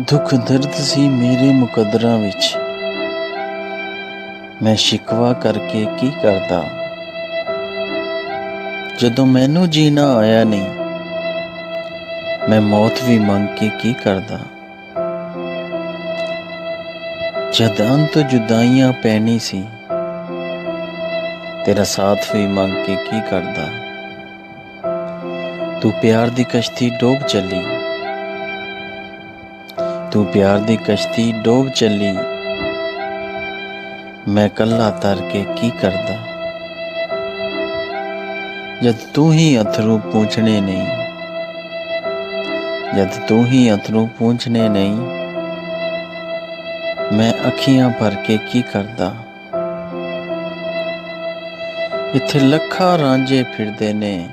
दुख दर्द सी मेरे मुकद्दरां विच, मैं शिकवा करके की करदा। जदों मैनू जीना आया नहीं, मैं मौत भी मंग के की करदा। जद अंत जुदाइयां पैनी सी, तेरा साथ भी मंग के की करदा। तू प्यार दी कश्ती डोब चली, तू प्यार दी कश्ती डोब चली, मैं कल्ला तर के की करदा। जद तू ही अथरू पूछने नहीं, जद तू ही अथरू पूछने नहीं, मैं अखियां भर के की करदा। इत्थे लखा रांझे फिरदे ने,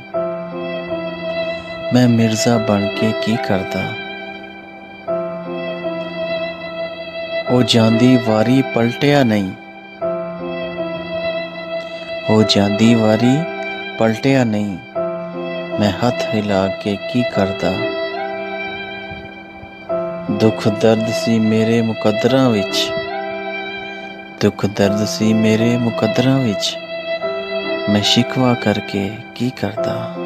मैं मिर्जा बन के की करदा। ओ जांदी वारी पलटिया नहीं, ओ जांदी वारी पलटिया नहीं, मैं हथ हिला के की करदा। दुख दर्द सी मेरे मुकद्दरां विच, दुख दर्द सी मेरे मुकद्दरां विच, मैं शिकवा करके की करदा।